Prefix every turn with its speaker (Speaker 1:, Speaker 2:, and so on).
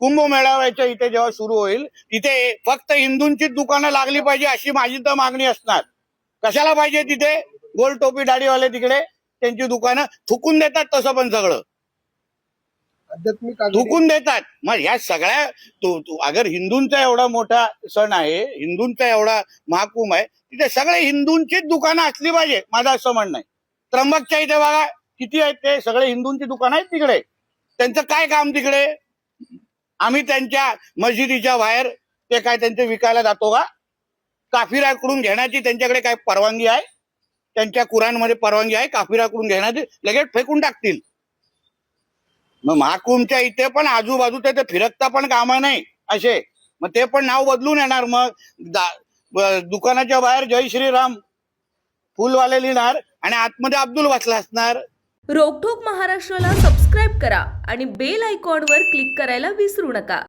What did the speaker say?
Speaker 1: कुंभमेळाव्याच्या इथे जेव्हा सुरू होईल तिथे फक्त हिंदूंचीच दुकानं लागली पाहिजे अशी माझी तर मागणी असणार. कशाला पाहिजे तिथे गोल टोपी दाढीवाले तिकडे त्यांची दुकानं थुकून देतात तसं पण सगळं
Speaker 2: आध्यात्मिक
Speaker 1: थुकून देतात. मग ह्या सगळ्या अगर हिंदूंचा एवढा मोठा सण आहे, हिंदूंचा एवढा महाकुंभ आहे, तिथे सगळे हिंदूंचीच दुकानं असली पाहिजे माझं असं म्हणणं आहे. त्र्यंबकच्या इथे बघा किती आहेत, ते सगळे हिंदूंची दुकानं आहेत तिकडे. त्यांचं काय काम तिकडे? आम्ही त्यांच्या मस्जिदीच्या बाहेर ते काय त्यांचे विकायला जातो का? काफिराकडून घेण्याची त्यांच्याकडे काय परवानगी आहे? त्यांच्या कुराणमध्ये परवानगी आहे काफिराकडून घेण्याची? लगेच फेकून टाकतील. मग महाकुंभच्या इथे पण आजूबाजूचे ते फिरकता पण कामा नाही असे, मग ते पण नाव बदलून येणार. मग दुकानाच्या बाहेर जय श्रीराम फुलवाले लिहिणार आणि आतमध्ये अब्दुल बसला असणार.
Speaker 3: रोकठोक महाराष्ट्राला सबस्क्राईब करा आणि बेल आयकॉनवर क्लिक करायला विसरू नका.